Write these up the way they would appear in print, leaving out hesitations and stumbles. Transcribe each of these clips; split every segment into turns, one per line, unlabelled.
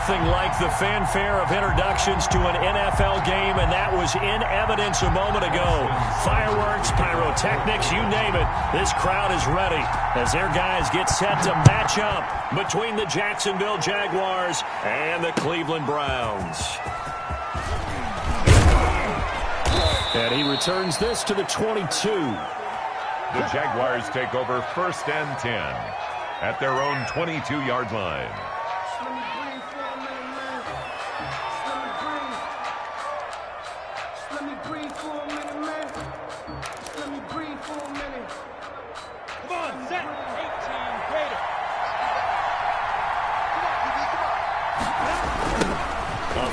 Nothing like the fanfare of introductions to an NFL game, and that was in evidence a moment ago. Fireworks, pyrotechnics, you name it. This crowd is ready as their guys get set to match up between the Jacksonville Jaguars and the Cleveland Browns. And he returns this to the 22.
The Jaguars take over 1st and 10 at their own 22-yard line.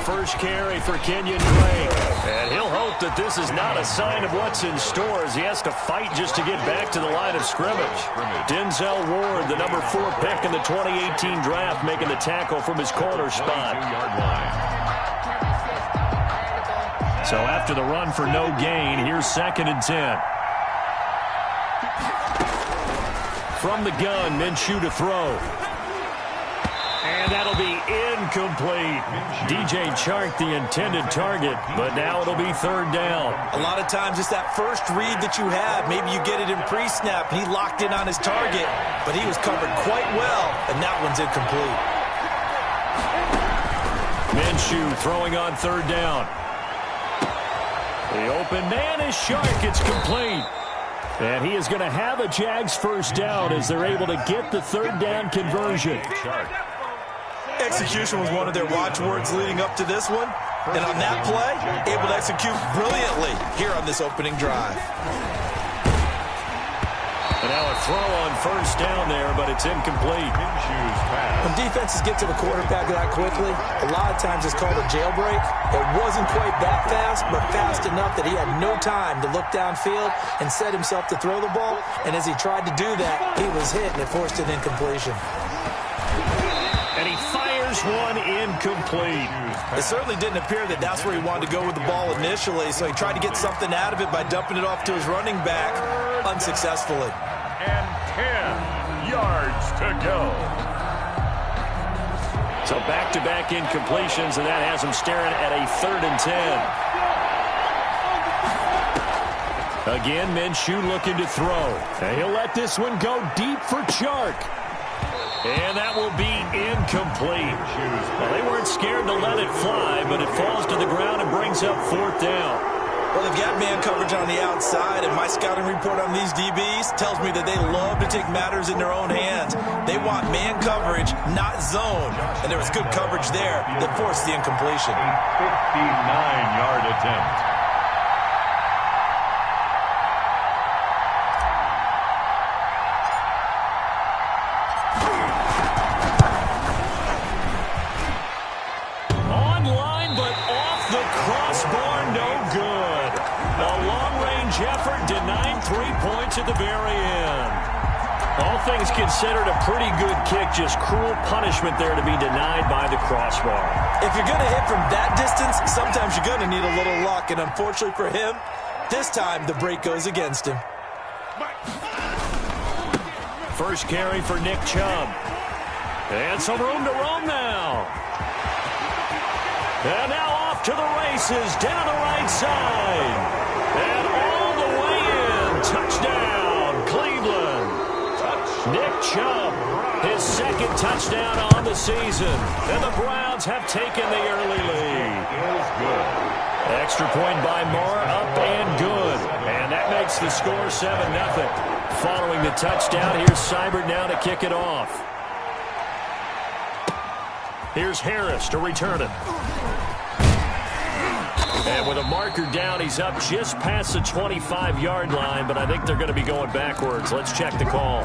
First carry for Kenyon Drake. And he'll hope that this is not a sign of what's in store as he has to fight just to get back to the line of scrimmage. Denzel Ward, the number 4 pick in the 2018 draft, making the tackle from his corner spot. So after the run for no gain, here's 2nd and 10. From the gun, Minshew to throw. And that'll be incomplete. DJ Chark, the intended target, but now it'll be 3rd down.
A lot of times it's that first read that you have. Maybe you get it in pre-snap, and he locked in on his target, but he was covered quite well, and that one's incomplete.
Minshew throwing on 3rd down. The open man is Chark. It's complete. And he is going to have a Jags first down as they're able to get the 3rd down conversion.
Execution was one of their watchwords leading up to this one. And on that play, able to execute brilliantly here on this opening drive.
And now a throw on 1st down there, but it's incomplete.
When defenses get to the quarterback that quickly, a lot of times it's called a jailbreak. It wasn't quite that fast, but fast enough that he had no time to look downfield and set himself to throw the ball. And as he tried to do that, he was hit, and it forced an incompletion.
And he fires one incomplete.
It certainly didn't appear that that's where he wanted to go with the ball initially, so he tried to get something out of it by dumping it off to his running back unsuccessfully.
And 10 yards to go.
So back-to-back incompletions, and that has him staring at a 3rd and 10. Again, Minshew looking to throw. And he'll let this one go deep for Chark. And that will be incomplete. Well, they weren't scared to let it fly, but it falls to the ground and brings up 4th down.
Well, they've got man coverage on the outside, and my scouting report on these DBs tells me that they love to take matters in their own hands. They want man coverage, not zone. And there was good coverage there that forced the incompletion.
59-yard attempt.
At the very end. All things considered, a pretty good kick. Just cruel punishment there to be denied by the crossbar.
If you're going to hit from that distance, sometimes you're going to need a little luck. And unfortunately for him, this time the break goes against him.
First carry for Nick Chubb. And some room to roam now. And now off to the races down the right side. And all the way in. Touchdown, Cleveland. Nick Chubb, his 2nd touchdown on the season. And the Browns have taken the early lead. Extra point by Moore, up and good. And that makes the score 7-0. Following the touchdown, here's Seibert now to kick it off. Here's Harris to return it. And with a marker down, he's up just past the 25-yard line, but I think they're going to be going backwards. Let's check the call.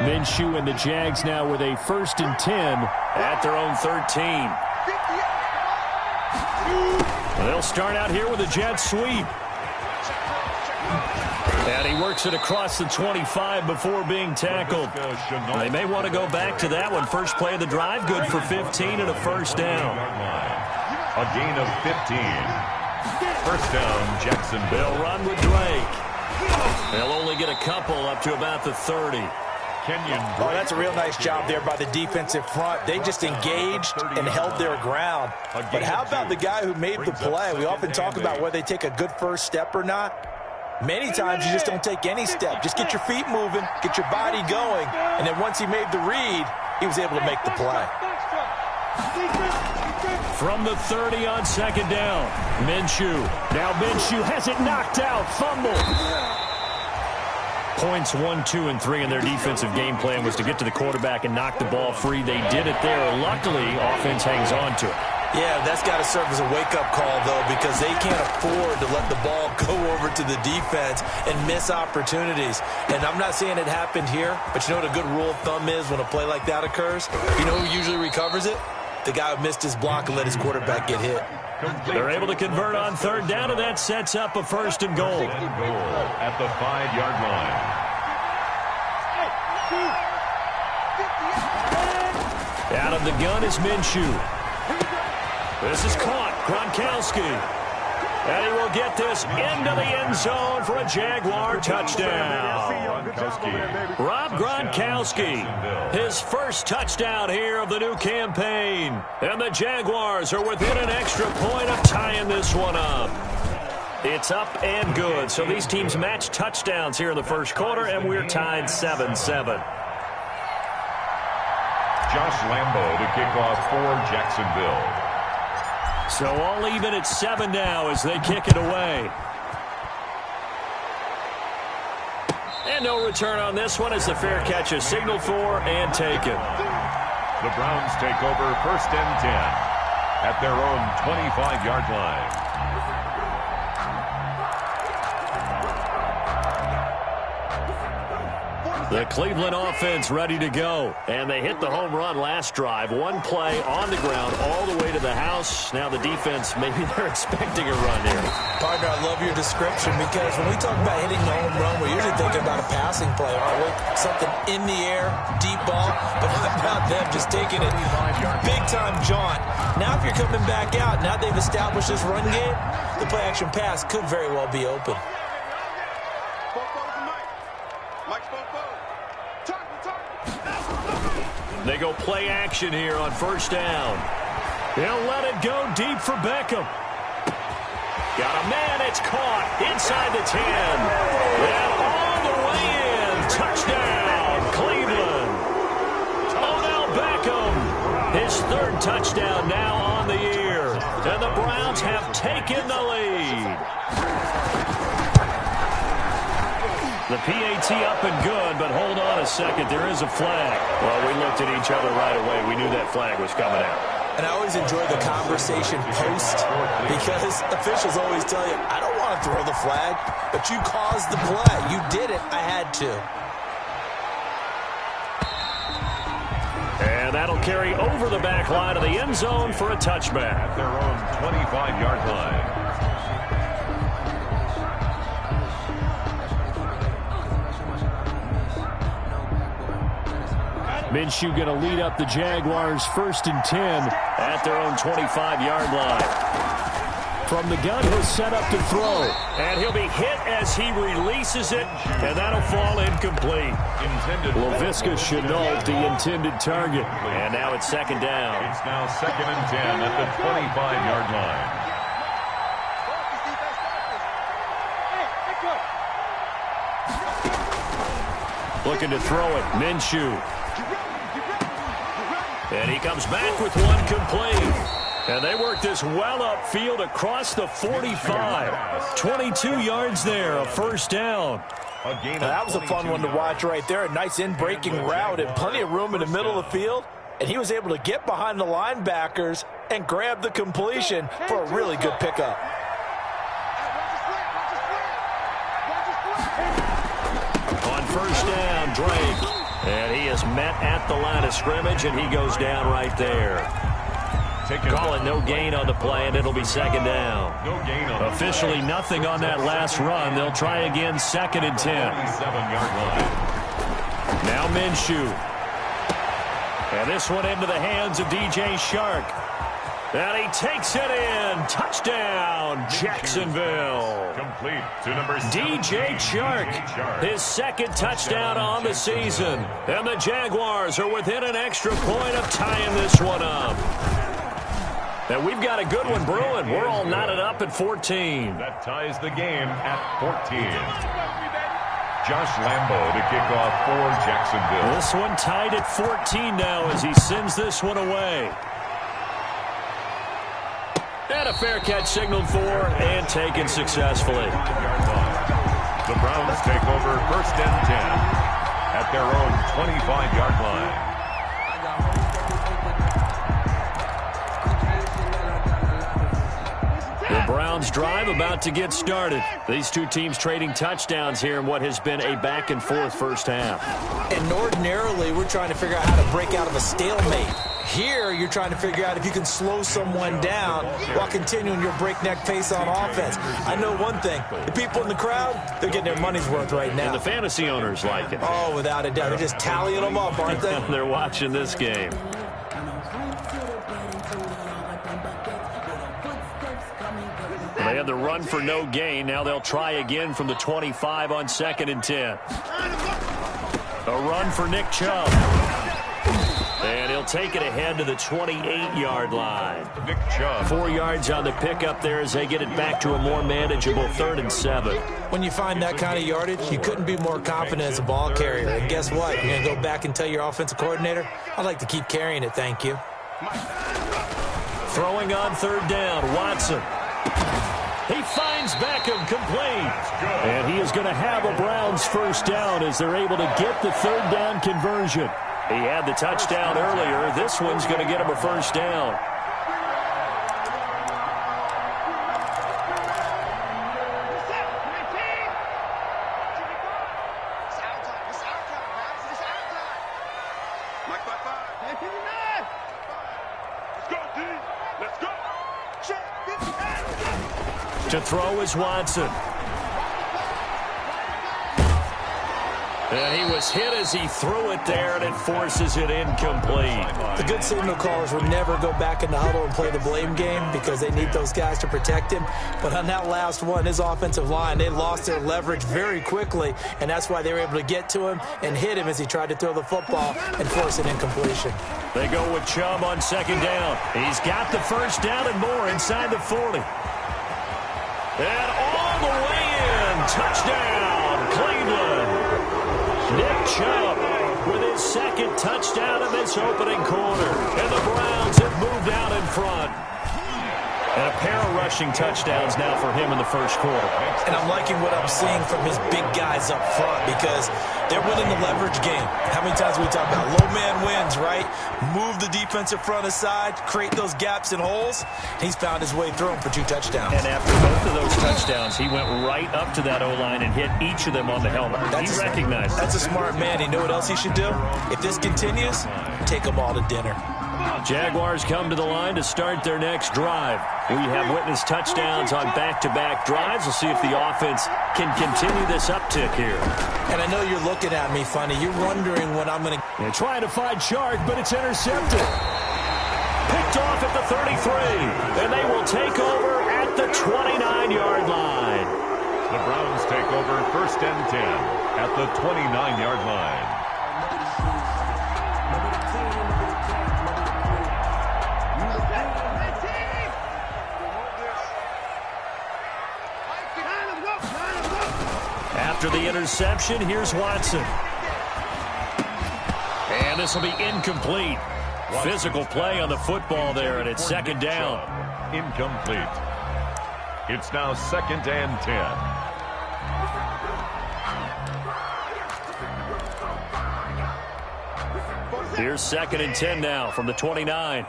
Minshew and the Jags now with a 1st and 10 at their own 13. They'll start out here with a jet sweep. And he works it across the 25 before being tackled. They may want to go back to that one. First play of the drive, good for 15 and a 1st down.
A gain of 15. 1st down, Jacksonville.
They'll run with Drake. They'll only get a couple up to about the 30.
Kenyon.
Oh, that's a real nice job there by the defensive front. They just engaged and held their ground. But how about the guy who made the play? We often talk about whether they take a good first step or not. Many times you just don't take any step. Just get your feet moving, get your body going, and then once he made the read, he was able to make the play.
From the 30 on second down, Minshew. Now Minshew has it knocked out. Fumble. Points 1, 2, and 3 in their defensive game plan was to get to the quarterback and knock the ball free. They did it there. Luckily, offense hangs on to it.
Yeah, that's got to serve as a wake-up call, though, because they can't afford to let the ball go over to the defense and miss opportunities. And I'm not saying it happened here, but you know what a good rule of thumb is when a play like that occurs? You know who usually recovers it? The guy who missed his block and let his quarterback get hit.
They're able to convert on third down, and that sets up a first and goal.
At the 5-yard line.
Out of the gun is Minshew. This is caught. Gronkowski. And he will get this into the end zone for a Jaguar touchdown. Rob Gronkowski, his first touchdown here of the new campaign. And the Jaguars are within an extra point of tying this one up. It's up and good. So these teams match touchdowns here in the first quarter, and we're tied 7-7.
Josh Lambo to kick off for Jacksonville.
So all even at 7 now as they kick it away. And no return on this one as the fair catch is signaled for and taken.
The Browns take over first and 10 at their own 25-yard line.
The Cleveland offense ready to go. And they hit the home run last drive. One play on the ground all the way to the house. Now the defense, maybe they're expecting a run here.
Partner, I love your description because when we talk about hitting the home run, we're usually thinking about a passing play, aren't we? Something in the air, deep ball. But how about them just taking it big-time jaunt? Now if you're coming back out, now they've established this run game, the play-action pass could very well be open.
They go play action here on first down. He'll let it go deep for Beckham. Got a man, it's caught inside the 10. And all the way in. Touchdown, Cleveland. Odell Beckham, his third touchdown now on the year. And the Browns have taken the lead. The PAT up and good, but hold on a second. There is a flag. Well, we looked at each other right away. We knew that flag was coming out.
And I always enjoy the conversation post because officials always tell you, I don't want to throw the flag, but you caused the play. You did it. I had to.
And that'll carry over the back line of the end zone for a touchback.
At their own 25-yard line.
Minshew going to lead up the Jaguars first and 10 at their own 25-yard line. From the gun, he'll set up to throw. And he'll be hit as he releases it, and that'll fall incomplete. Laviska Shenault, the intended target. And now it's second down.
It's now second and 10 at the 25-yard line.
Looking to throw it, Minshew. And he comes back with one complete. And they work this well upfield across the 45. 22 yards there, a first down.
That was a fun one to watch right there. A nice in-breaking route and plenty of room in the middle of the field. And he was able to get behind the linebackers and grab the completion for a really good pickup.
On first down, Drake. And he is met at the line of scrimmage, and he goes down right there. Calling no gain on the play, and it'll be second down.
No gain on
Officially nothing on that last run. They'll try again, second and 10.
27-yard line.
Now Minshew. And this one into the hands of DJ Shark. And he takes it in. Touchdown, Jacksonville.
Complete to number
DJ Chark, his second touchdown on the season. And the Jaguars are within an extra point of tying this one up. And we've got a good one brewing. We're all knotted up at 14.
That ties the game at 14. Josh Lambo to kick off for Jacksonville.
This one tied at 14 now as he sends this one away. And a fair catch signaled for and taken successfully.
The Browns take over 1st and 10 at their own 25-yard line.
The Browns drive about to get started. These two teams trading touchdowns here in what has been a back-and-forth first half.
And ordinarily, we're trying to figure out how to break out of a stalemate. Here, you're trying to figure out if you can slow someone down while continuing your breakneck pace on offense. I know one thing. The people in the crowd, they're getting their money's worth right now.
And the fantasy owners like it.
Oh, without a doubt. They're just tallying them up, aren't they?
They're watching this game. They had the run for no gain. Now they'll try again from the 25 on 2nd and 10. A run for Nick Chubb. And he'll take it ahead to the 28-yard line.
Nick Chubb.
4 yards on the pickup there as they get it back to a more manageable 3rd and 7.
When you find that kind of yardage, you couldn't be more confident as a ball carrier. And guess what? You're going to go back and tell your offensive coordinator, I'd like to keep carrying it, thank you.
Throwing on 3rd down, Watson. He finds Beckham complete. And he is going to have a Browns first down as they're able to get the 3rd down conversion. He had the touchdown earlier. This one's going to get him a first down. To throw is Watson. And he was hit as he threw it there, and it forces it incomplete.
The good signal callers will never go back in the huddle and play the blame game because they need those guys to protect him. But on that last one, his offensive line, they lost their leverage very quickly, and that's why they were able to get to him and hit him as he tried to throw the football and force an incompletion.
They go with Chubb on 2nd down. He's got the first down and more inside the 40. And all the way in. Touchdown, Cleveland. Nick Chubb with his 2nd touchdown of this opening quarter. And the Browns have moved out in front. And a pair of rushing touchdowns now for him in the first quarter.
And I'm liking what I'm seeing from his big guys up front because they're winning the leverage game. How many times we talk about low man wins, right? Move the defensive front aside, create those gaps and holes. He's found his way through them for 2 touchdowns.
And after both of those touchdowns, he went right up to that O-line and hit each of them on the helmet. He recognized it.
That's a smart man. You know what else he should do? If this continues, take them all to dinner.
Jaguars come to the line to start their next drive. We have witnessed touchdowns on back-to-back drives. We'll see if the offense can continue this uptick here.
And I know you're looking at me funny. You're wondering when I'm going to...
They're trying to find Chark, but it's intercepted. Picked off at the 33. And they will take over at the 29-yard line.
The Browns take over 1st and 10 at the 29-yard line.
After the interception, here's Watson. And this will be incomplete. Physical play on the football there, and it's 2nd down.
Incomplete. It's now 2nd and
10. Here's 2nd and 10 now from the 29.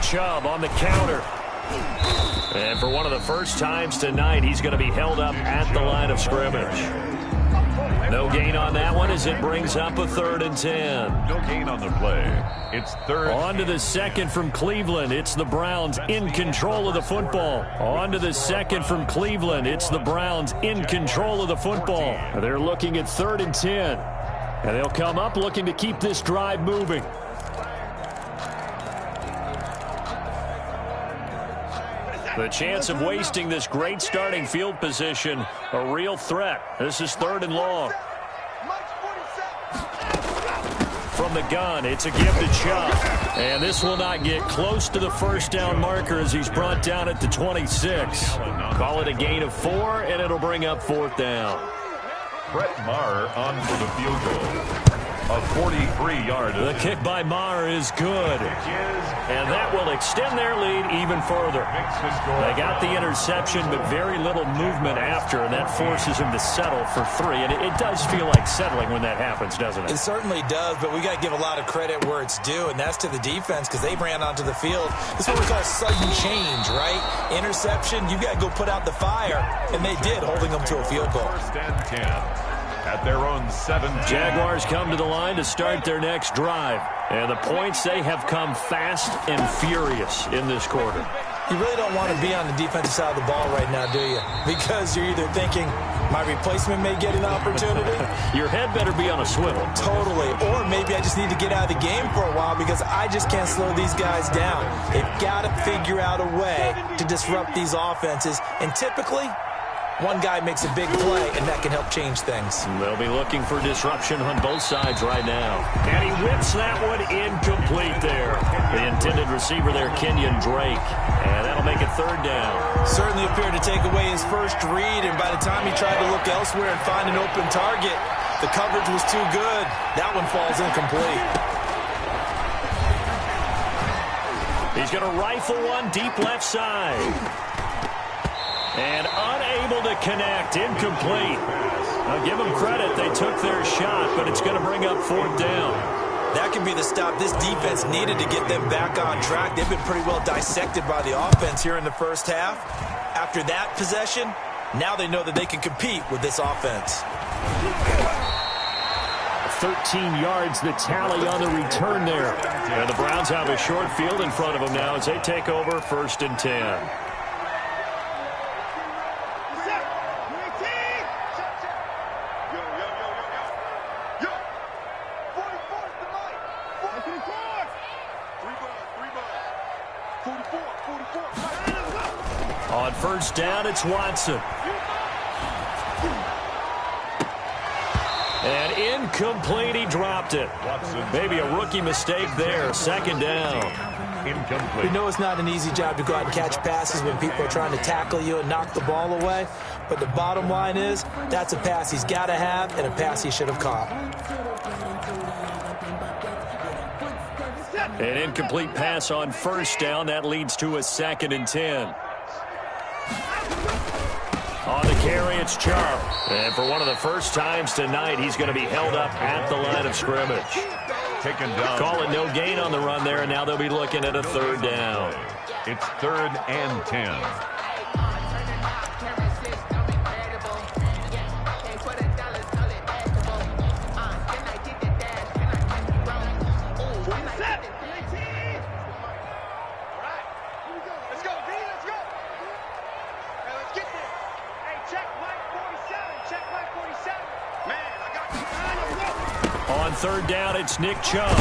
Chubb on the counter. And for one of the first times tonight, he's going to be held up at the line of scrimmage. No gain on that one as it brings up a 3rd and 10.
No gain on the play. It's 3rd.
On to the 2nd from Cleveland. It's the Browns in control of the football. On to the 2nd from Cleveland. It's the Browns in control of the football. They're looking at 3rd and 10. And they'll come up looking to keep this drive moving. The chance of wasting this great starting field position, a real threat. This is 3rd and long. From the gun, it's a give to Chubb. And this will not get close to the first down marker as he's brought down at the 26. Call it a gain of 4, and it'll bring up 4th down.
Brett Maher on for the field goal. A 43-yard.
The kick by Maher is good. And that will extend their lead even further. They got the interception, but very little movement after, and that forces them to settle for 3. And it does feel like settling when that happens, doesn't it?
It certainly does, but we got to give a lot of credit where it's due, and that's to the defense because they ran onto the field. This is what we call sudden change, right? Interception, you got to go put out the fire, and they did, holding them to a field goal.
1st and 10. At their own 7.
Jaguars come to the line to start their next drive. And the points, they have come fast and furious in this quarter.
You really don't want to be on the defensive side of the ball right now, do you? Because you're either thinking, my replacement may get an opportunity.
Your head better be on a swivel.
Totally. Or maybe I just need to get out of the game for a while because I just can't slow these guys down. They've got to figure out a way to disrupt these offenses. And typically, one guy makes a big play, and that can help change things.
They'll be looking for disruption on both sides right now. And he whips that one incomplete there. The intended receiver there, Kenyon Drake. And that'll make it 3rd down.
Certainly appeared to take away his first read, and by the time he tried to look elsewhere and find an open target, the coverage was too good. That one falls incomplete.
He's going to rifle one deep left side. And unable to connect, incomplete. I'll give them credit, they took their shot, but it's going to bring up 4th down.
That could be the stop this defense needed to get them back on track. They've been pretty well dissected by the offense here in the first half. After that possession, now they know that they can compete with this offense.
13 yards, the tally on the return there. And the Browns have a short field in front of them now as they take over 1st and 10. On 1st down, it's Watson. And incomplete, he dropped it. Maybe a rookie mistake there. 2nd down.
Incomplete.
We know it's not an easy job to go out and catch passes when people are trying to tackle you and knock the ball away. But the bottom line is, that's a pass he's got to have and a pass he should have caught.
An incomplete pass on 1st down. That leads to a 2nd and 10. On the carry, it's Chubb. And for one of the first times tonight, he's going to be held up at the line of scrimmage.
Taken down.
Call it no gain on the run there, and now they'll be looking at a 3rd down.
It's 3rd and 10.
On 3rd down, it's Nick Chubb.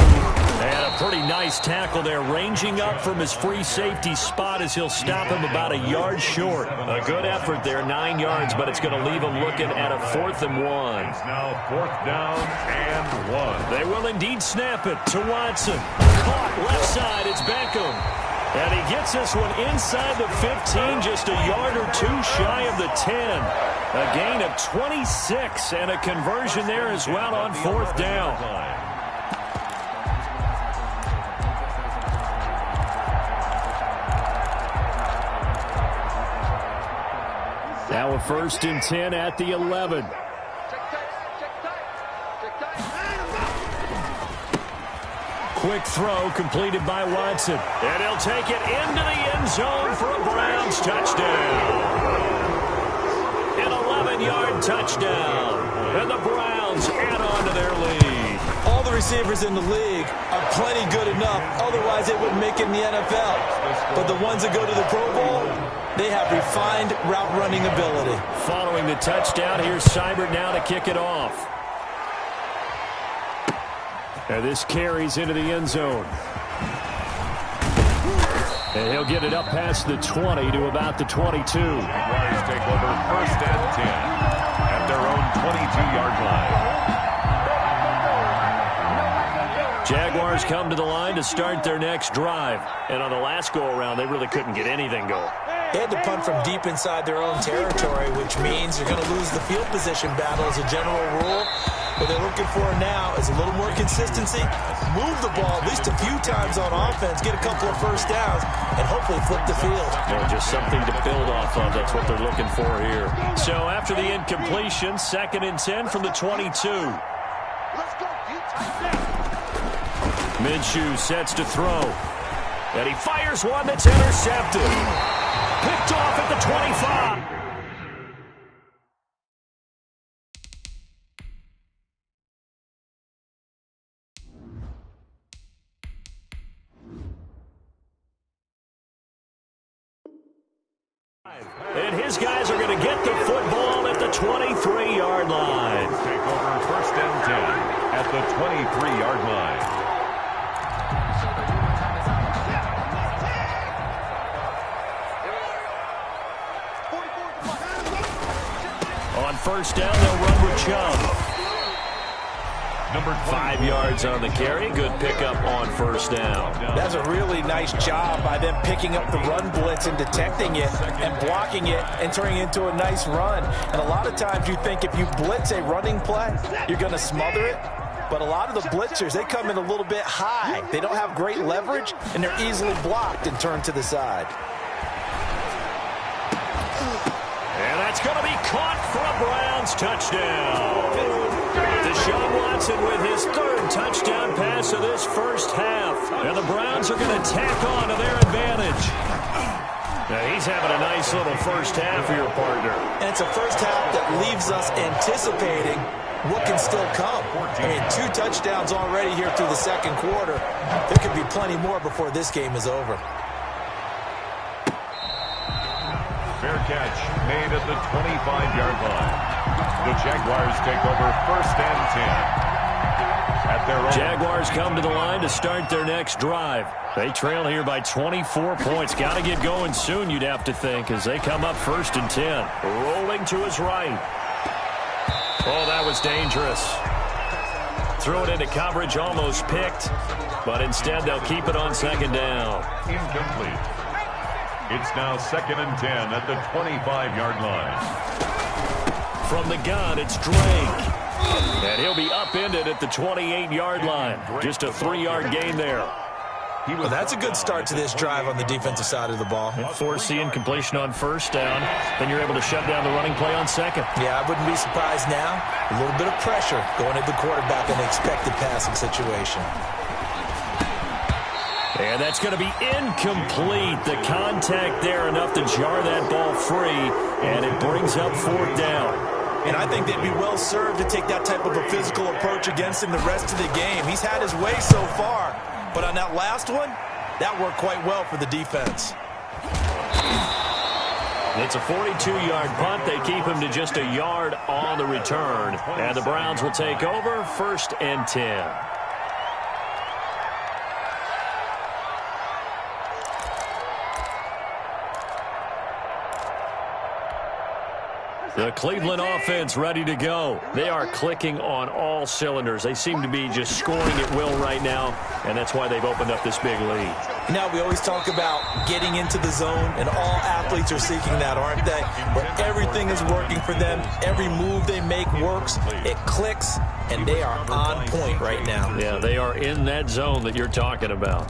And a pretty nice tackle there, ranging up from his free safety spot as he'll stop him about a yard short. A good effort there, 9 yards, but it's going to leave him looking at a 4th and 1.
It's now 4th down and 1.
They will indeed snap it to Watson. Caught left side, it's Beckham. And he gets this one inside the 15, just a yard or 2 shy of the 10. A gain of 26 and a conversion there as well on 4th down. Now a 1st and 10 at the 11. Quick throw completed by Watson. And he'll take it into the end zone for a Browns touchdown. An 11-yard touchdown. And the Browns add on to their lead.
All the receivers in the league are plenty good enough. Otherwise, they wouldn't make it in the NFL. But the ones that go to the Pro Bowl, they have refined route running ability.
Following the touchdown, here's Seibert now to kick it off. And this carries into the end zone. And he'll get it up past the 20 to about the 22.
Jaguars take over first and 10 at their own 22-yard line.
Jaguars come to the line to start their next drive. And on the last go-around, they really couldn't get anything going.
They had to punt from deep inside their own territory, which means you're going to lose the field position battle as a general rule. What they're looking for now is a little more consistency, move the ball at least a few times on offense, get a couple of first downs, and hopefully flip the field.
Yeah, just something to build off of. That's what they're looking for here. So after the incompletion, 2nd and 10 from the 22. Minshew sets to throw. And he fires one that's intercepted. Picked off at the 25. And his guys are going to get the football at the 23-yard line.
Take over first and 10 at the 23-yard line.
On first down, they'll run with Chubb.
Number
5 yards on the carry. Good pickup on first down.
That's a really nice job by them picking up the run blitz and detecting it and blocking it and turning it into a nice run. And a lot of times you think if you blitz a running play, you're going to smother it. But a lot of the blitzers, they come in a little bit high. They don't have great leverage, and they're easily blocked and turned to the side.
And that's going to be caught for a Browns touchdown. Deshaun Watson with his 3rd touchdown pass of this first half. And the Browns are going to tack on to their advantage. Now he's having a nice little first half for your partner.
And it's a first half that leaves us anticipating what can still come. I mean, 2 touchdowns already here through the second quarter. There could be plenty more before this game is over.
Fair catch made at the 25-yard line. The Jaguars take over first and 10 at their own.
Jaguars come to the line to start their next drive. They trail here by 24 points. Got to get going soon, you'd have to think, as they come up first and 10. Rolling to his right. Oh, that was dangerous. Threw it into coverage, almost picked, but instead they'll keep it on 2nd down.
Incomplete. It's now 2nd and 10 at the 25-yard line.
From the gun, it's Drake. And he'll be upended at the 28-yard line. Just a 3-yard gain there.
Well, that's a good start to this drive on the defensive side of the ball.
Force the incompletion on first down. Then you're able to shut down the running play on 2nd.
Yeah, I wouldn't be surprised now. A little bit of pressure going at the quarterback in an expected passing situation.
And that's going to be incomplete. The contact there enough to jar that ball free, and it brings up 4th down.
And I think they'd be well served to take that type of a physical approach against him the rest of the game. He's had his way so far, but on that last one, that worked quite well for the defense.
It's a 42-yard punt. They keep him to just a yard on the return. And the Browns will take over 1st and 10. The Cleveland offense ready to go. They are clicking on all cylinders. They seem to be just scoring at will right now, and that's why they've opened up this big lead.
Now, we always talk about getting into the zone, and all athletes are seeking that, aren't they? Where everything is working for them. Every move they make works. It clicks, and they are on point right now.
Yeah, they are in that zone that you're talking about.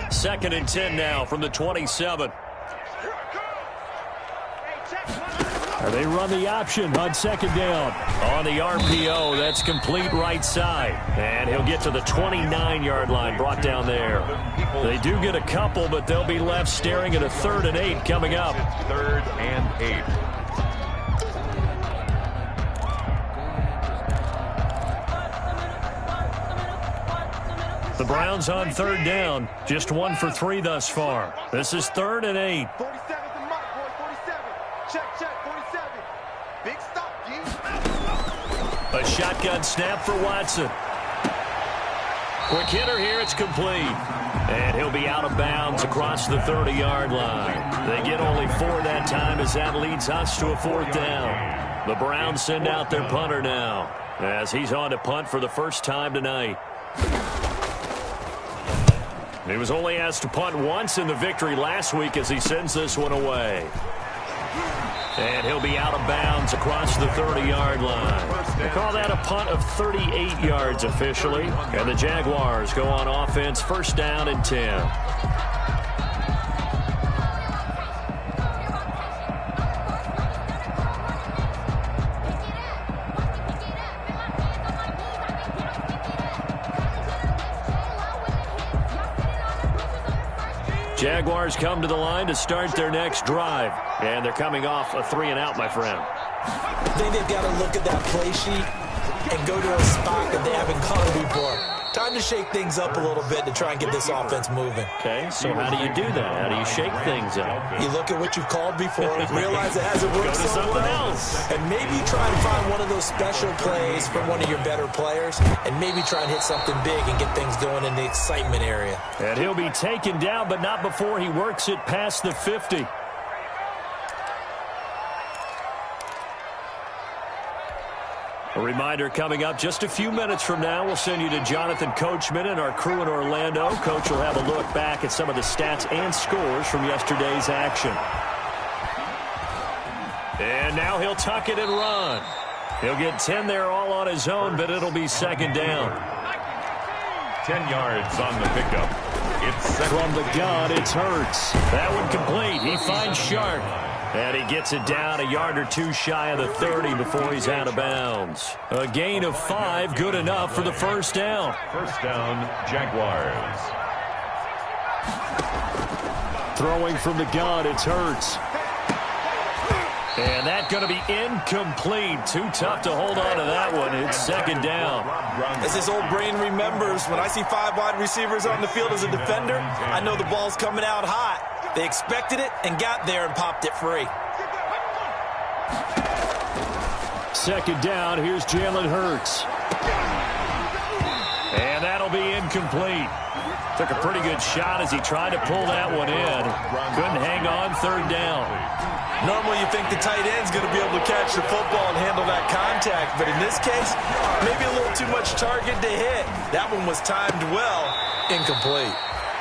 2nd and 10 now from the 27. They run the option on 2nd down. On the RPO, that's complete right side. And he'll get to the 29-yard line, brought down there. They do get a couple, but they'll be left staring at a 3rd and 8 coming up.
3rd and 8.
The Browns on 3rd down. Just 1 for 3 thus far. This is 3rd and 8.
47's the mark, boy. 47. Check, 47. Big stop, G.
A shotgun snap for Watson. Quick hitter here. It's complete. And he'll be out of bounds across the 30-yard line. They get only 4 that time as that leads us to a 4th down. The Browns send out their punter now as he's on to punt for the first time tonight. He was only asked to punt once in the victory last week as he sends this one away. And he'll be out of bounds across the 30-yard line. They call that a punt of 38 yards officially. And the Jaguars go on offense, 1st down and 10. Jaguars come to the line to start their next drive. And they're coming off a 3-and-out, my friend.
I think they've got to look at that play sheet and go to a spot that they haven't gone before. Time to shake things up a little bit to try and get this offense moving.
Okay, so how do you do that? How do you shake things up?
You look at what you've called before, realize it hasn't worked
Go to
so
something
well,
else.
and maybe try and find one of those special plays from one of your better players, and maybe try and hit something big and get things going in the excitement area.
And he'll be taken down, but not before he works it past the 50. A reminder coming up just a few minutes from now, we'll send you to Jonathan Coachman and our crew in Orlando. Coach will have a look back at some of the stats and scores from yesterday's action. And now he'll tuck it and run. He'll get 10 there all on his own, but it'll be 2nd down.
10 yards on the pickup. It's
from the gun, it's Hurts. That one complete. He finds Sharp. And he gets it down a yard or 2 shy of the 30 before he's out of bounds. A gain of 5, good enough for the 1st down.
1st down, Jaguars.
Throwing from the gun, it's Hurts. And that's going to be incomplete. Too tough to hold on to that one. It's 2nd down.
As his old brain remembers, when I see 5 wide receivers on the field as a defender, I know the ball's coming out hot. They expected it and got there and popped it free.
2nd down. Here's Jalen Hurts. And that'll be incomplete. Took a pretty good shot as he tried to pull that one in. Couldn't hang on. 3rd down.
Normally you think the tight end's going to be able to catch the football and handle that contact, but in this case, maybe a little too much target to hit. That one was timed well. Incomplete.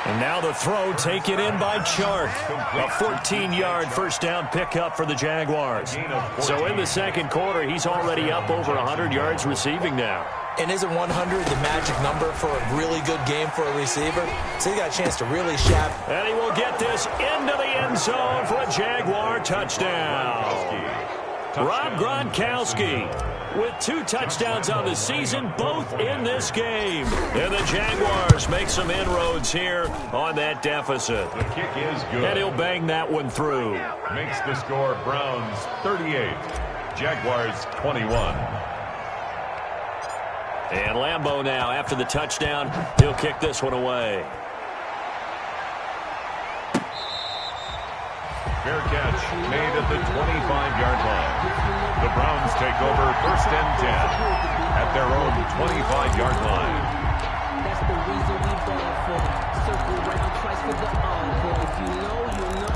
And now the throw taken in by Chark. A 14-yard 1st down pickup for the Jaguars. So in the 2nd quarter, he's already up over 100 yards receiving now.
And isn't 100 the magic number for a really good game for a receiver? So he got a chance to really shab.
And he will get this into the end zone for a Jaguar touchdown. Rob Gronkowski with 2 touchdowns on the season, both in this game. And the Jaguars make some inroads here on that deficit.
The kick is good.
And he'll bang that one through.
Makes the score Browns 38, Jaguars 21.
And Lambeau now, after the touchdown, he'll kick this one away.
Fair catch made at the 25-yard line. The Browns take over 1st and 10 at their own 25-yard line.
That's the reason we ball for. Circle round twice for the encore. If you know, you know.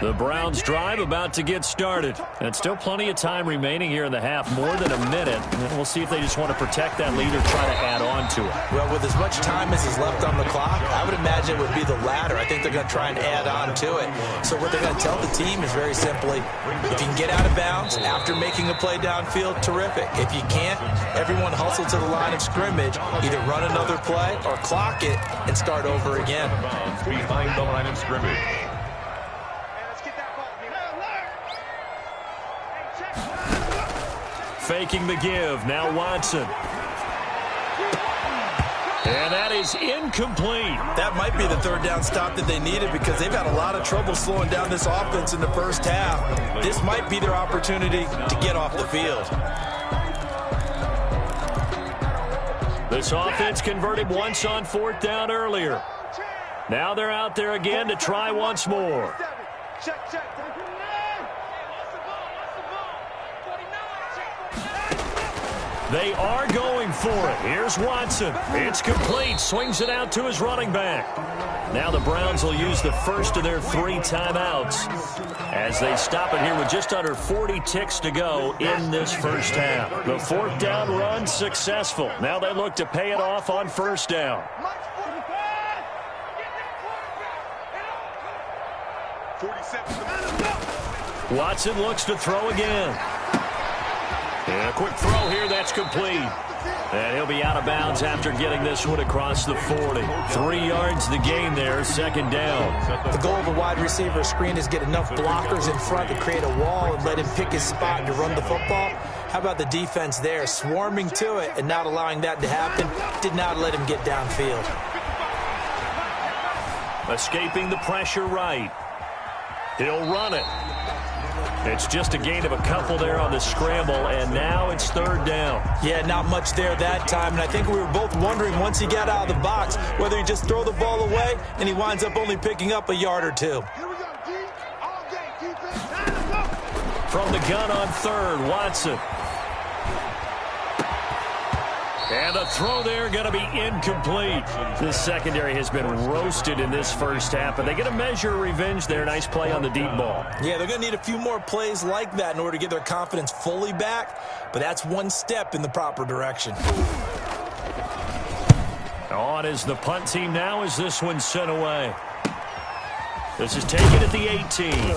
The Browns drive about to get started. And still plenty of time remaining here in the half, more than a minute. And we'll see if they just want to protect that lead or try to add on to it.
Well, with as much time as is left on the clock, I would imagine it would be the latter. I think they're going to try and add on to it. So what they're going to tell the team is very simply, if you can get out of bounds after making a play downfield, terrific. If you can't, everyone hustle to the line of scrimmage, either run another play or clock it and start over again.
Behind the line of scrimmage.
Faking the give. Now Watson. And that is incomplete.
That might be the 3rd down stop that they needed because they've had a lot of trouble slowing down this offense in the 1st half. This might be their opportunity to get off the field.
This offense converted once on 4th down earlier. Now they're out there again to try once more.
Check, check.
They are going for it. Here's Watson. It's complete. Swings it out to his running back. Now the Browns will use the first of their 3 timeouts as they stop it here with just under 40 ticks to go in this first half. The 4th down run successful. Now they look to pay it off on 1st down.
47.
Watson looks to throw again. And a quick throw here, that's complete. And he'll be out of bounds after getting this one across the 40. 3 yards the gain there, 2nd down.
The goal of a wide receiver screen is get enough blockers in front to create a wall and let him pick his spot to run the football. How about the defense there, swarming to it and not allowing that to happen? Did not let him get downfield.
Escaping the pressure right. He'll run it. It's just a gain of a couple there on the scramble, and now it's 3rd down.
Yeah, not much there that time, and I think we were both wondering once he got out of the box whether he just throw the ball away, and he winds up only picking up a yard or 2.
Here we go, D. All day, defense. Let's go.
From the gun on 3rd, Watson. And the throw there going to be incomplete. This secondary has been roasted in this first half, but they get a measure of revenge there. Nice play on the deep ball.
Yeah, they're going to need a few more plays like that in order to get their confidence fully back, but that's one step in the proper direction.
On is the punt team now as this one's sent away. This is taken at the 18.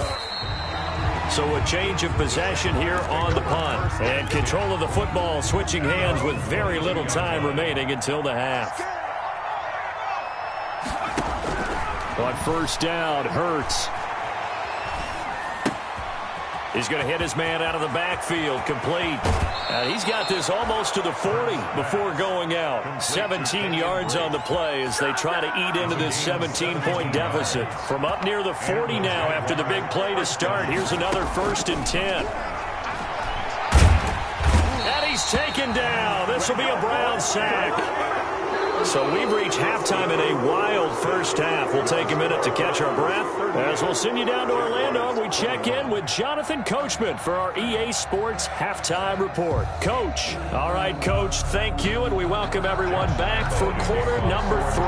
So a change of possession here on the punt. And control of the football switching hands with very little time remaining until the half. On 1st down, Hurts. He's going to hit his man out of the backfield, complete. He's got this almost to the 40 before going out. 17 yards on the play as they try to eat into this 17-point deficit. From up near the 40 now after the big play to start. Here's another 1st and 10. And he's taken down. This will be a Brown sack. So we've reached halftime in a wild first half. We'll take a minute to catch our breath as we'll send you down to Orlando and we check in with Jonathan Coachman for our EA Sports Halftime Report. Coach. All right, Coach, thank you, and we welcome everyone back for quarter number 3.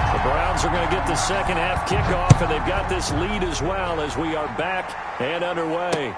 The Browns are going to get the second half kickoff, and they've got this lead as well as we are back and underway.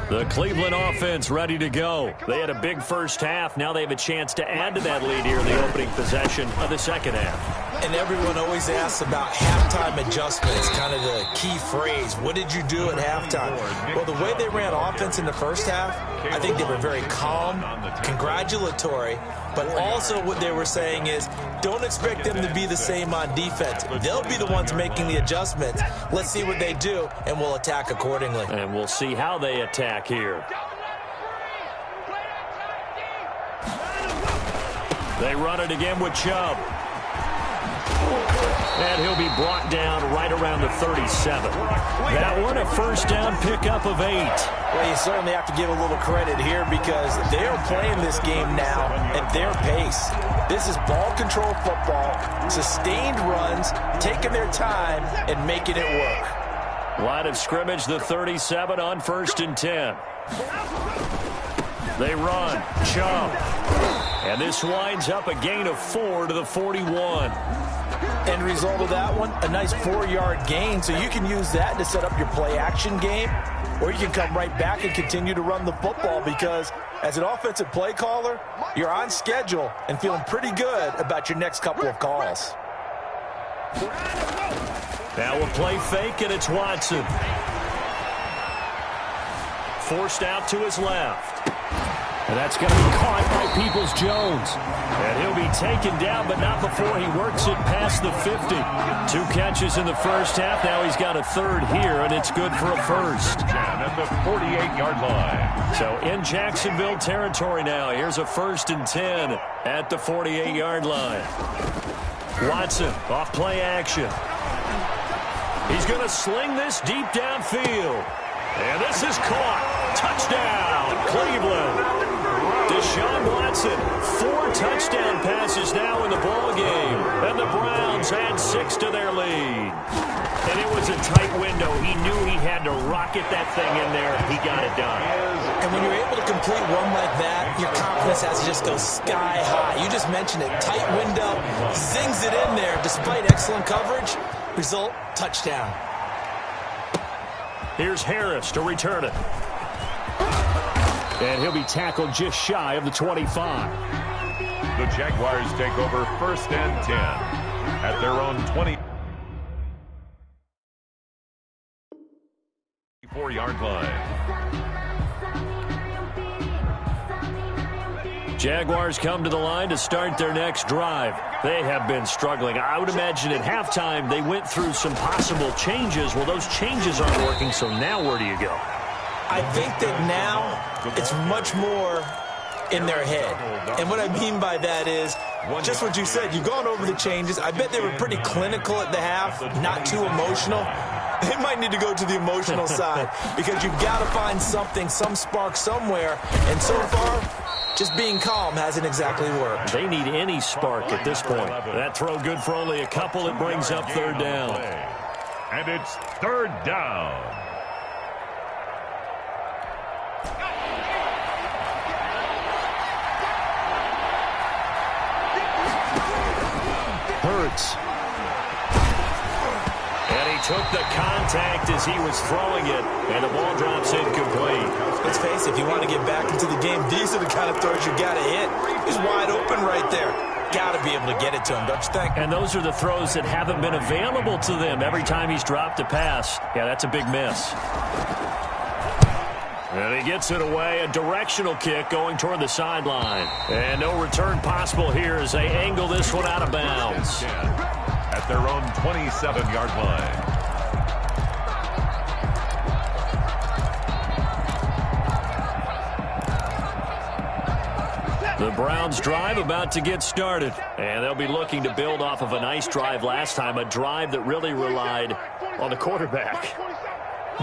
The Cleveland offense ready to go. They had a big first half. Now they have a chance to add to that lead here in the opening possession of the second half.
And everyone always asks about halftime adjustments, kind of the key phrase. What did you do at halftime? Well, the way they ran offense in the first half, I think they were very calm, congratulatory, but also what they were saying is don't expect them to be the same on defense. They'll be the ones making the adjustments. Let's see what they do, and we'll attack accordingly.
And we'll see how they attack here. They run it again with Chubb. And he'll be brought down right around the 37. That one, a first down pickup of 8.
Well, you certainly have to give a little credit here because they're playing this game now at their pace. This is ball control football, sustained runs, taking their time, and making it work.
Line of scrimmage, the 37 on 1st and 10. They run. Chubb. And this winds up a gain of 4 to the 41.
End result of that one, a nice 4-yard gain, so you can use that to set up your play-action game, or you can come right back and continue to run the football because as an offensive play caller, you're on schedule and feeling pretty good about your next couple of calls.
Now a play fake, and it's Watson. Forced out to his left. And that's going to be caught by Peoples-Jones. And he'll be taken down, but not before he works it past the 50. 2 catches in the first half. Now he's got a third here, and it's good for a first.
Down at the 48-yard line.
So in Jacksonville territory now. Here's a 1st and 10 at the 48-yard line. Watson off play action. He's going to sling this deep downfield. And this is caught. Touchdown, Cleveland. Deshaun Watson, 4 touchdown passes now in the ballgame. And the Browns add 6 to their lead. And it was a tight window. He knew he had to rocket that thing in there. He got it done.
And when you're able to complete one like that, your confidence has to just go sky high. You just mentioned it. Tight window. Zings it in there despite excellent coverage. Result, touchdown.
Here's Harris to return it. And he'll be tackled just shy of the 25.
The Jaguars take over 1st and 10 at their own 24-yard line.
Jaguars come to the line to start their next drive. They have been struggling. I would imagine at halftime they went through some possible changes. Well, those changes aren't working, so now where do you go?
I think that now it's much more in their head. And what I mean by that is just what you said. You've gone over the changes. I bet they were pretty clinical at the half, not too emotional. They might need to go to the emotional side because you've got to find something, some spark somewhere. And so far, just being calm hasn't exactly worked.
They need any spark at this point. That throw good for only a couple. It brings up 3rd down.
And it's 3rd down.
Hurts. And he took the contact as he was throwing it, and the ball drops incomplete.
Let's face it, if you want to get back into the game, these are the kind of throws you got to hit. He's wide open right there. Got to be able to get it to him, don't you think?
And those are the throws that haven't been available to them every time he's dropped a pass. Yeah, that's a big miss. And he gets it away, a directional kick going toward the sideline. And no return possible here as they angle this one out of bounds.
At their own 27-yard line.
The Browns drive about to get started. And they'll be looking to build off of a nice drive last time, a drive that really relied on the quarterback.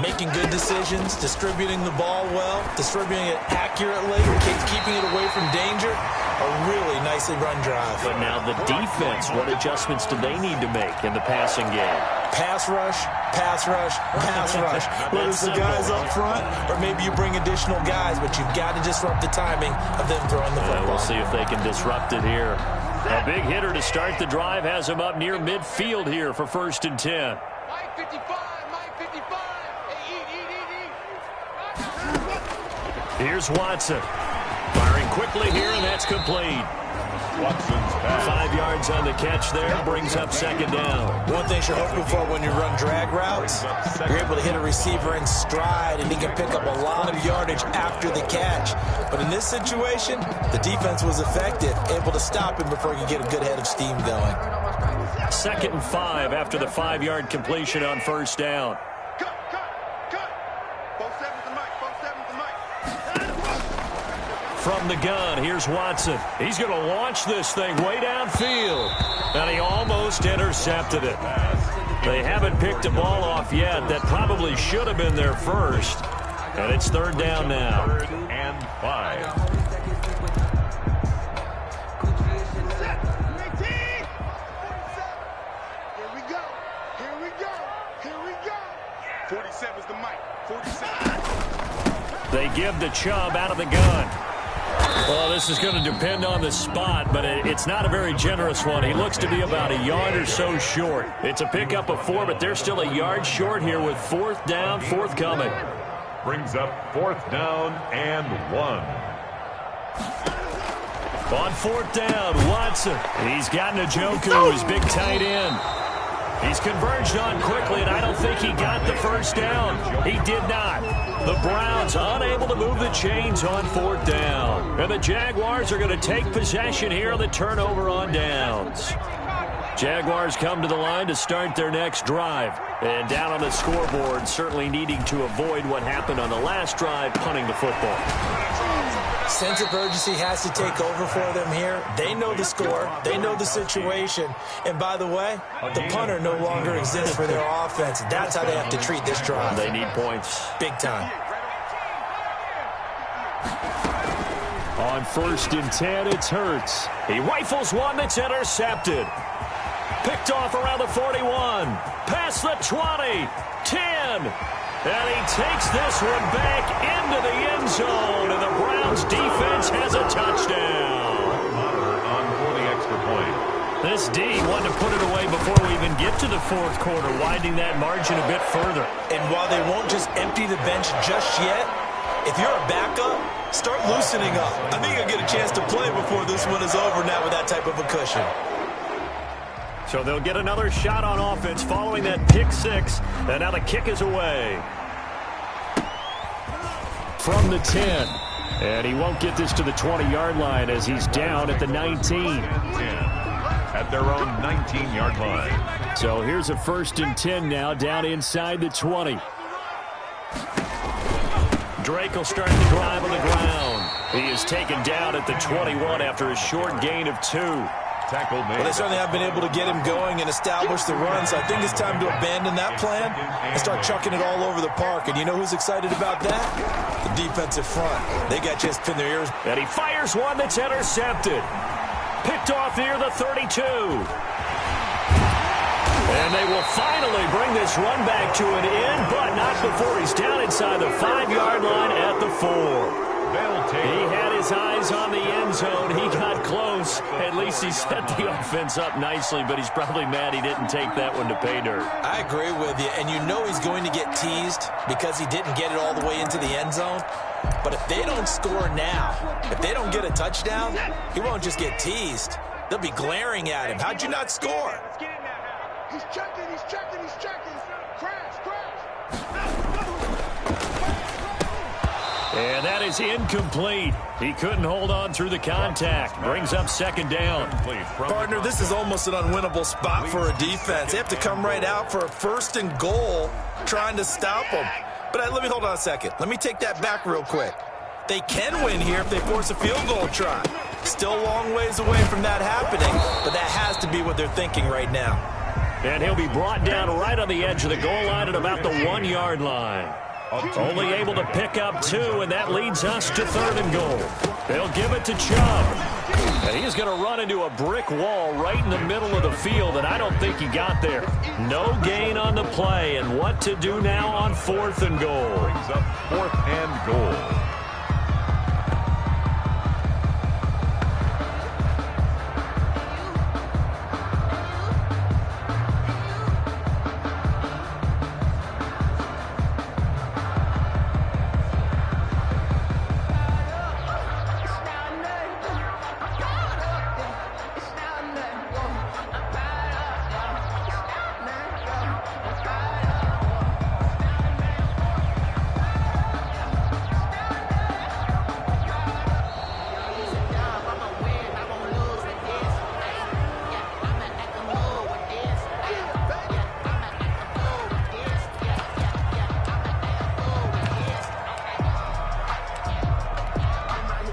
Making good decisions, distributing the ball well, distributing it accurately, keeping it away from danger. A really nicely run drive.
But now the defense, what adjustments do they need to make in the passing game?
Pass rush, pass rush, pass rush. Whether it's the guys up front or maybe you bring additional guys, but you've got to disrupt the timing of them throwing the football.
We'll see if they can disrupt it here. A big hitter to start the drive has him up near midfield here for 1st and 10.
Mike 55, Mike 55.
Here's Watson. Firing quickly here, and that's complete.
Watson's pass.
5 yards on the catch there, brings up 2nd down.
One thing you're hoping for when you run drag routes, you're able to hit a receiver in stride, and he can pick up a lot of yardage after the catch. But in this situation, the defense was effective, able to stop him before he could get a good head of steam going.
2nd and 5 after the 5-yard completion on 1st down. From the gun, here's Watson. He's going to launch this thing way downfield. And he almost intercepted it. They haven't picked a ball off yet. That probably should have been their first. And it's 3rd down now.
3rd and 5.
Here we go. Here we go. Here we go. 47's the mic. 47.
They give to Chubb out of the gun. Well, this is going to depend on the spot, but it's not a very generous one. He looks to be about a yard or so short. It's a pickup of 4, but they're still a yard short here with 4th down, forthcoming.
Brings up 4th down and 1.
On 4th down, Watson. He's got Njoku, his big tight end. He's converged on quickly, and I don't think he got the 1st down. He did not. The Browns unable to move the chains on 4th down. And the Jaguars are going to take possession here on the turnover on downs. Jaguars come to the line to start their next drive. And down on the scoreboard, certainly needing to avoid what happened on the last drive, punting the football.
sense of urgency has to take over for them here. They know the score. They know the situation. And by the way, the punter no longer exists for their offense. That's how they have to treat this drive.
They need points.
Big time.
On 1st and 10, it's Hurts. He rifles one that's intercepted. Picked off around the 41. Past the 20. 10. And he takes this one back into the end zone. And the Browns defense has a touchdown.
On for the extra point.
This D wanted to put it away before we even get to the 4th quarter, widening that margin a bit further.
And while they won't just empty the bench just yet, if you're a backup, start loosening up. I think you'll get a chance to play before this one is over now with that type of a cushion.
So they'll get another shot on offense following that pick 6. And now the kick is away. From the 10. And he won't get this to the 20-yard line as he's down at the 19.
10 at their own 19-yard line.
So here's a 1st and 10 now down inside the 20. Drake will start the drive on the ground. He is taken down at the 21 after a short gain of 2.
Tackle made.
Well, they certainly have been able to get him going and establish the run, so I think it's time to abandon that plan and start chucking it all over the park. And you know who's excited about that? The defensive front. They got just pin their ears.
And he fires one that's intercepted. Picked off near the 32. And they will finally bring this run back to an end, but not before he's down inside the 5-yard line at the 4. He had his eyes on the end zone. He got close. At least he set the offense up nicely, but he's probably mad he didn't take that one to pay dirt.
I agree with you, and you know he's going to get teased because he didn't get it all the way into the end zone. But if they don't score now, if they don't get a touchdown, he won't just get teased. They'll be glaring at him. How'd you not score?
He's checking, he's checking, he's checking. Crash, crash.
And that is incomplete. He couldn't hold on through the contact. Brings up 2nd down.
Partner, this is almost an unwinnable spot for a defense. They have to come right out for a 1st and goal trying to stop them. But let me hold on a second. Let me take that back real quick. They can win here if they force a field goal try. Still a long ways away from that happening, but that has to be what they're thinking right now.
And he'll be brought down right on the edge of the goal line at about the 1-yard line. Only able to pick up 2, and that leads us to 3rd and goal. They'll give it to Chubb. And he's going to run into a brick wall right in the middle of the field, and I don't think he got there. No gain on the play, and what to do now on 4th and goal.
Brings up 4th and goal.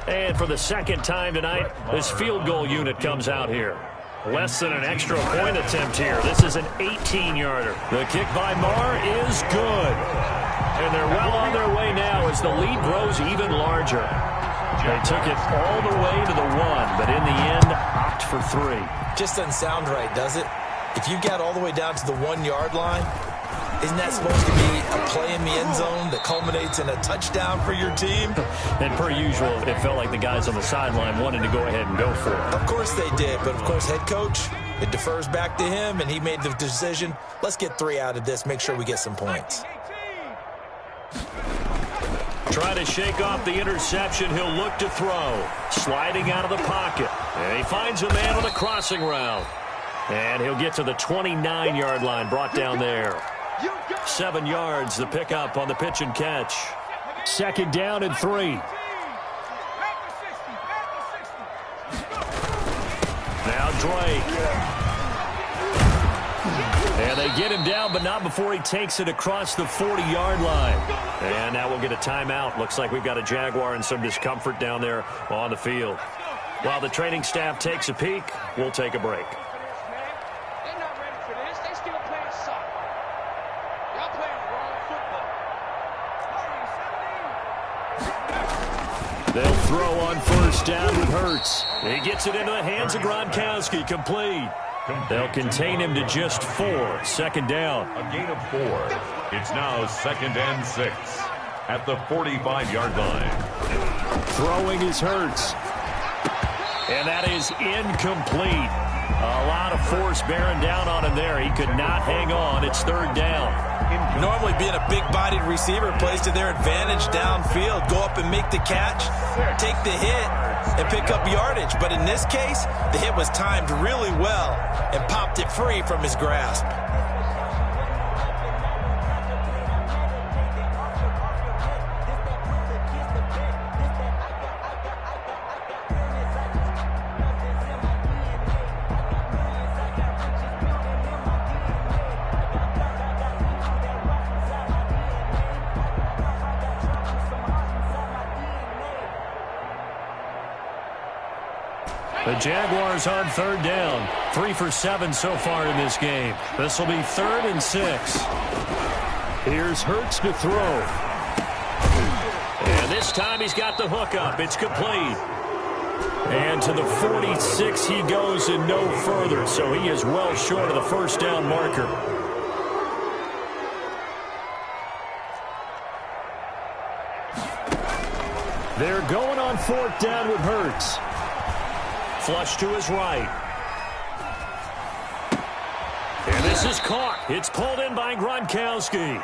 And for the 2nd time tonight, this field goal unit comes out here. Less than an extra point attempt here. This is an 18-yarder. The kick by Marr is good. And they're well on their way now as the lead grows even larger. They took it all the way to the 1, but in the end, opt for 3.
Just doesn't sound right, does it? If you got all the way down to the 1-yard line, isn't that supposed to be a play in the end zone that culminates in a touchdown for your team?
And per usual, it felt like the guys on the sideline wanted to go ahead and go for it.
Of course they did, but of course head coach, it defers back to him, and he made the decision, let's get 3 out of this, make sure we get some points.
Try to shake off the interception. He'll look to throw. Sliding out of the pocket. And he finds a man on the crossing route. And he'll get to the 29-yard line, brought down there. 7 yards, the pickup on the pitch and catch. 2nd down and 3. Now Drake. And they get him down, but not before he takes it across the 40-yard line. And now we'll get a timeout. Looks like we've got a Jaguar in some discomfort down there on the field. While the training staff takes a peek, we'll take a break.
They're not ready for this. They still playing soccer. Y'all playing wrong football.
They'll throw on first down with Hurts. He gets it into the hands of Gronkowski, complete. They'll contain him to just 4. Second down.
A gain of 4. It's now 2nd and 6 at the 45-yard line.
Throwing is Hurts. And that is incomplete. A lot of force bearing down on him there. He could not hang on. It's 3rd down.
Normally being a big-bodied receiver plays to their advantage downfield. Go up and make the catch, take the hit, and pick up yardage. But in this case, the hit was timed really well and popped it free from his grasp.
The Jaguars on 3rd down. 3 for 7 so far in this game. This will be 3rd and 6. Here's Hurts to throw. And this time he's got the hook up. It's complete. And to the 46 he goes and no further. So he is well short of the first down marker. They're going on 4th down with Hurts. Flush to his right. And this is caught. It's pulled in by Gronkowski.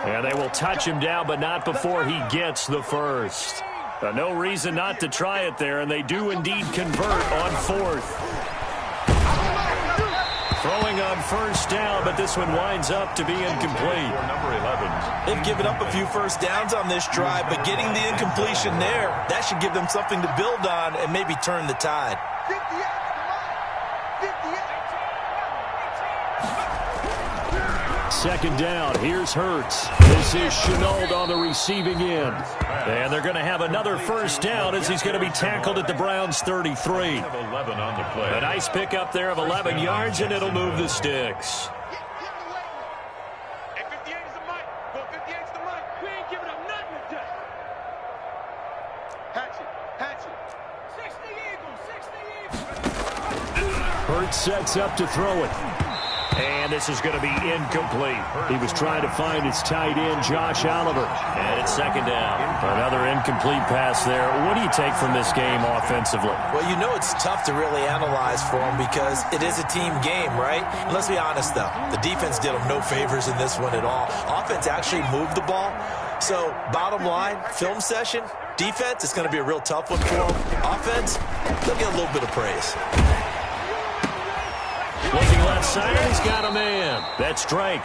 And they will touch him down, but not before he gets the first. No reason not to try it there, and they do indeed convert on 4th. Throwing on first down, but this one winds up to be incomplete.
Number 11.
They've given up a few first downs on this drive, but getting the incompletion there, that should give them something to build on and maybe turn the tide.
2nd down. Here's Hurts. This is Shenault on the receiving end. And they're going to have another first down as he's going to be tackled at the Browns' 33.
11 on the play.
A nice pickup there of 11 yards, and it'll move the sticks.
Hey, 58 is the mic. Go 58 is the mic. We ain't giving up nothing today.
Hatchet.
60 Eagles.
Hurts sets up to throw it. And this is going to be incomplete. He was trying to find his tight end, Josh Oliver. And it's 2nd down. Another incomplete pass there. What do you take from this game offensively?
Well, you know it's tough to really analyze for them because it is a team game, right? And let's be honest, though. The defense did them no favors in this one at all. Offense actually moved the ball. So, bottom line, film session, defense, it's going to be a real tough one for them. Offense, they'll get a little bit of praise.
Looking left side, he's got a man. That's Drake.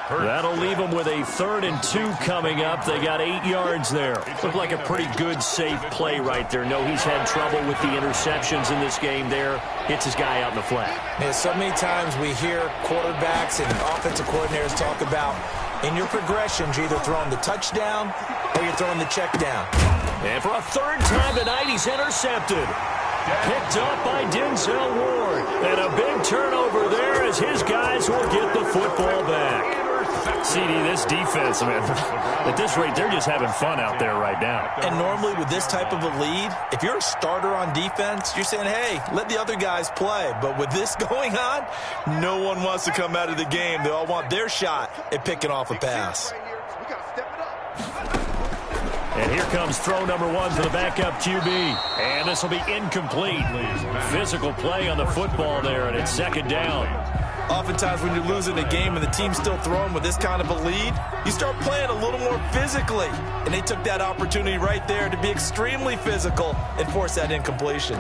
That'll leave them with a 3rd and 2 coming up. They got 8 yards there. Looked like a pretty good, safe play right there. No, he's had trouble with the interceptions in this game there. Hits his guy out in the flat.
Yeah, so many times we hear quarterbacks and offensive coordinators talk about in your progressions, you're either throwing the touchdown or you're throwing the check down.
And for a 3rd time tonight, he's intercepted. Picked up by Denzel Ward. And a big turnover there as his guys will get the football back. CD, this defense, man, at this rate, they're just having fun out there right now.
And normally with this type of a lead, if you're a starter on defense, you're saying, hey, let the other guys play. But with this going on, no one wants to come out of the game. They all want their shot at picking off a pass.
We got to step it up.
And here comes throw number 1 for the backup QB. And this will be incomplete. Physical play on the football there, and it's 2nd down.
Oftentimes when you're losing a game and the team's still throwing with this kind of a lead, you start playing a little more physically. And they took that opportunity right there to be extremely physical and force that incompletion.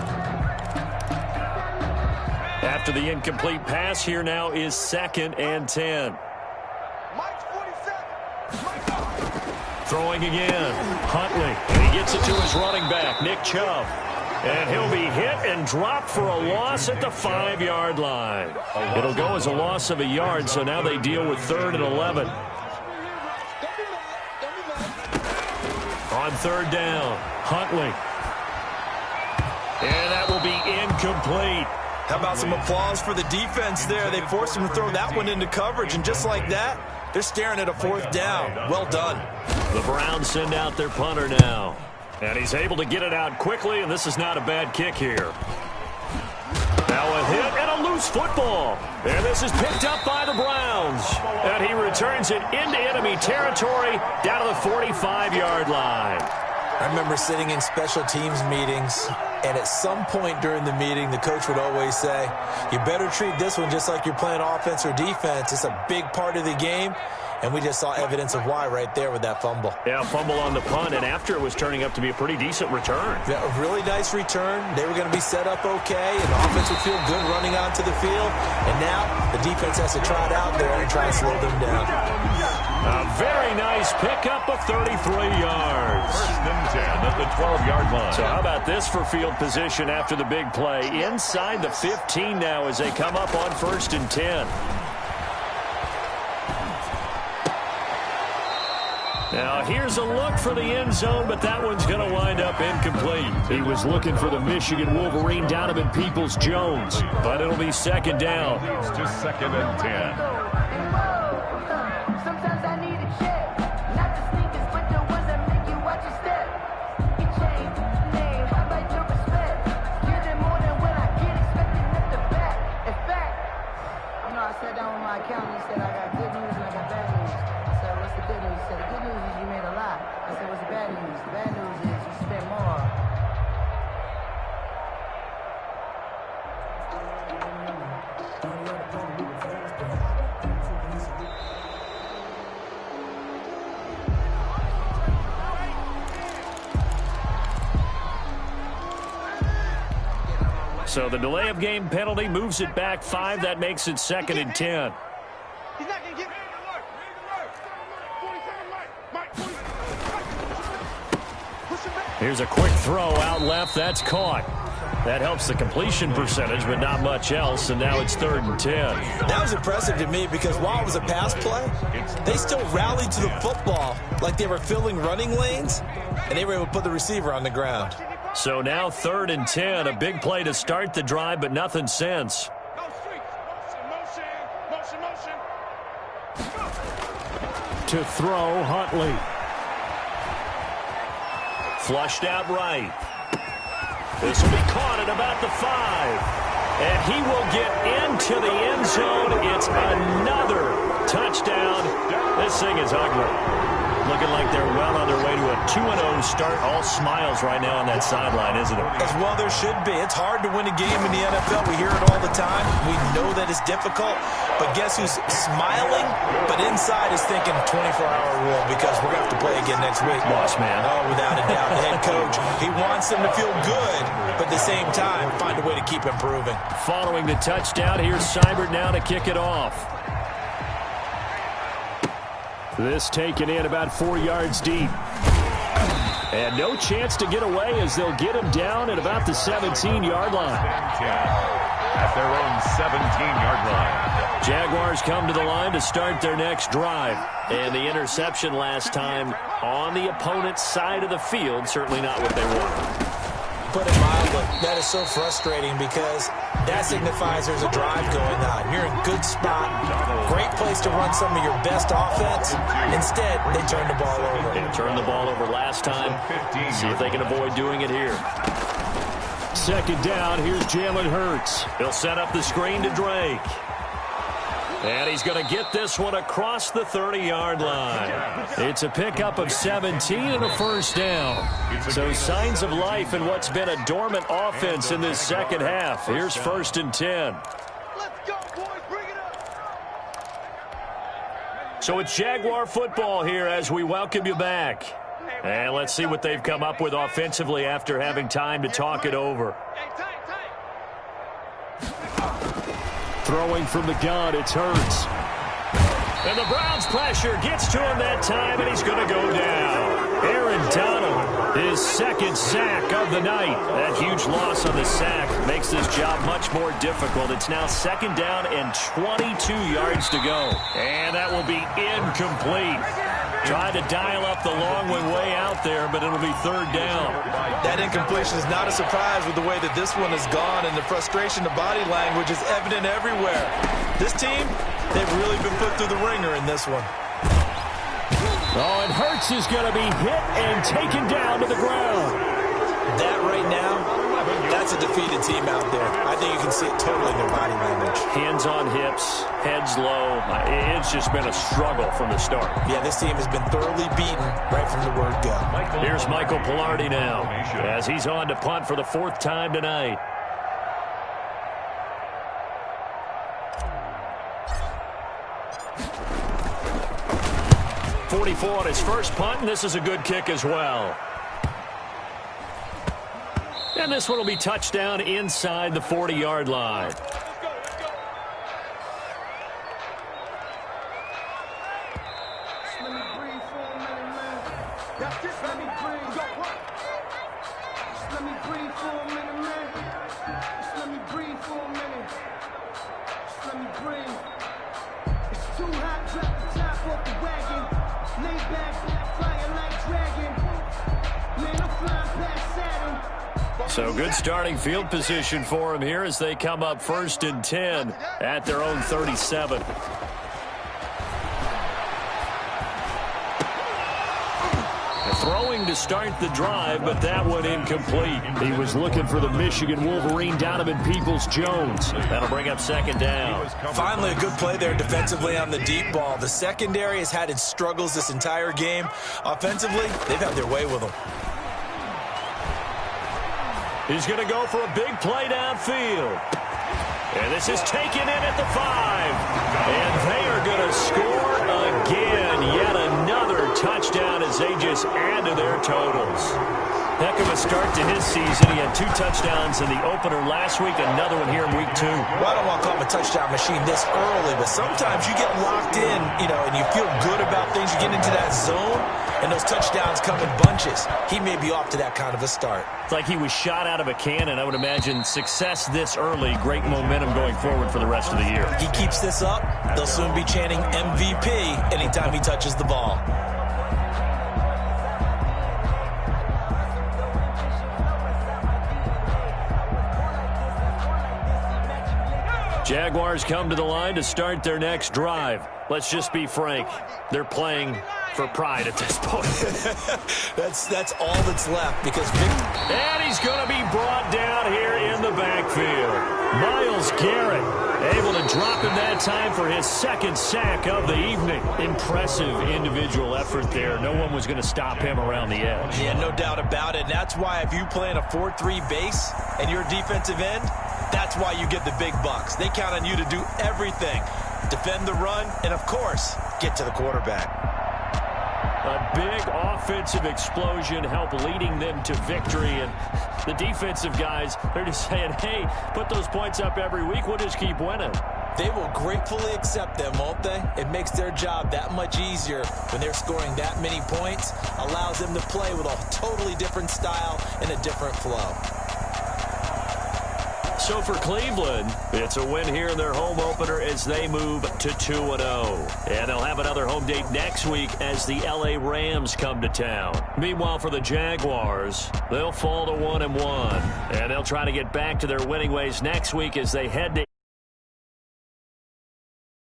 After the incomplete pass, here now is 2nd and 10.
Mike's 47.
Throwing again. Huntley. And he gets it to his running back, Nick Chubb. And he'll be hit and dropped for a loss at the 5-yard line. It'll go as a loss of a yard, so now they deal with 3rd and 11. On 3rd down, Huntley. And that will be incomplete.
How about some applause for the defense there? They forced him to throw that one into coverage, and just like that, they're staring at a 4th down. Well done.
The Browns send out their punter now. And he's able to get it out quickly, and this is not a bad kick here. Now a hit and a loose football. And this is picked up by the Browns. And he returns it into enemy territory down to the 45-yard line.
I remember sitting in special teams meetings, and at some point during the meeting, the coach would always say, you better treat this one just like you're playing offense or defense. It's a big part of the game. And we just saw evidence of why right there with that fumble.
Yeah, fumble on the punt, and after it was turning up to be a pretty decent return.
Yeah, a really nice return. They were going to be set up okay, and the offense would feel good running onto the field. And now the defense has to try it out there and try to slow them down.
A very nice pickup of 33 yards.
1st and 10 at the 12-yard line.
So how about this for field position after the big play? Inside the 15 now as they come up on 1st and 10. Now, here's a look for the end zone, but that one's going to wind up incomplete. He was looking for the Michigan Wolverine, Donovan Peoples-Jones, but it'll be 2nd down.
It's to 2nd and 10.
So the delay of game penalty moves it back 5. That makes it 2nd and 10.
He's not going to get ready to work. 47, Mike. Push him back.
Here's a quick throw out left. That's caught. That helps the completion percentage, but not much else, and now it's 3rd and 10.
That was impressive to me because while it was a pass play, they still rallied to the football like they were filling running lanes, and they were able to put the receiver on the ground.
So now 3rd and 10, a big play to start the drive, but nothing since.
Go streets. Motion.
To throw, Huntley. Flushed out right. This will be caught at about the 5. And he will get into the end zone. It's another touchdown. This thing is ugly. Looking like they're well on their way to a 2-0 start. All smiles right now on that sideline, isn't it?
As well there should be. It's hard to win a game in the NFL. We hear it all the time. We know that it's difficult. But guess who's smiling? But inside is thinking 24-hour rule because we're going to have to play again next week.
Boss man.
Oh, without a doubt. The head coach, he wants them to feel good, but at the same time, find a way to keep improving.
Following the touchdown, here's Seibert now to kick it off. This taken in about 4 yards deep. And no chance to get away as they'll get him down at about the 17-yard line.
At their own 17-yard line.
Jaguars come to the line to start their next drive. And the interception last time on the opponent's side of the field, certainly not what they wanted.
Put it mildly, that is so frustrating because that signifies there's a drive going on. You're in a good spot, great place to run some of your best offense. Instead, they turn the ball over.
They turned the ball over last time. See if they can avoid doing it here. 2nd down, here's Jalen Hurts. He'll set up the screen to Drake. And he's going to get this one across the 30-yard line. It's a pickup of 17 and a 1st down. So signs of life in what's been a dormant offense in this second half. Here's 1st and 10.
Let's go, boys. Bring it up.
So it's Jaguar football here as we welcome you back. And let's see what they've come up with offensively after having time to talk it over.
Hey, tight.
Throwing from the gun, it's Hurts. And the Browns pressure gets to him that time, and he's going to go down. Aaron Donald His second sack of the night. That huge loss on the sack makes this job much more difficult. It's now 2nd down and 22 yards to go. And that will be incomplete. Tried to dial up the long way out there, but it'll be 3rd down.
That incompletion is not a surprise with the way that this one has gone, and the frustration, the body language is evident everywhere. This team, they've really been put through the ringer in this one.
Oh, and Hurts is going to be hit and taken down to the ground.
That right now, that's a defeated team out there. I think you can see it totally in their body language.
Hands on hips, heads low. It's just been a struggle from the start.
Yeah, this team has been thoroughly beaten right from the word go.
Here's Michael Pilardi now as he's on to punt for the 4th time tonight. .44 on his first punt, and this is a good kick as well. And this one will be touchdown inside the 40-yard line. So good starting field position for him here as they come up 1st and 10 at their own 37. Throwing to start the drive, but that one incomplete. He was looking for the Michigan Wolverine, Donovan Peoples-Jones. That'll bring up 2nd down.
Finally, a good play there defensively on the deep ball. The secondary has had its struggles this entire game. Offensively, they've had their way with them.
He's going to go for a big play downfield. And this is taken in at the 5. And they are going to score again. Yet another touchdown as they just add to their totals. Heck of a start to his season. He had 2 touchdowns in the opener last week, another one here in week 2.
Well, I don't want to call him a touchdown machine this early, but sometimes you get locked in, and you feel good about things. You get into that zone, and those touchdowns come in bunches. He may be off to that kind of a start.
It's like he was shot out of a cannon. I would imagine success this early, great momentum going forward for the rest of the year.
He keeps this up, they'll soon be chanting MVP anytime he touches the ball.
Jaguars come to the line to start their next drive. Let's just be frank. They're playing for pride at this point.
That's all that's left because
and he's going to be brought down here in the backfield. Myles Garrett able to drop him that time for his 2nd sack of the evening. Impressive individual effort there. No one was going to stop him around the edge.
Yeah, no doubt about it. And that's why if you play in a 4-3 base and you're a defensive end, that's why you get the big bucks. They count on you to do everything. Defend the run, and, of course, get to the quarterback.
A big offensive explosion help leading them to victory. And the defensive guys, they're just saying, hey, put those points up every week. We'll just keep winning.
They will gratefully accept them, won't they? It makes their job that much easier when they're scoring that many points. Allows them to play with a totally different style and a different flow.
So for Cleveland, it's a win here in their home opener as they move to 2-0. And they'll have another home date next week as the LA Rams come to town. Meanwhile, for the Jaguars, they'll fall to 1-1. And they'll try to get back to their winning ways next week as they head to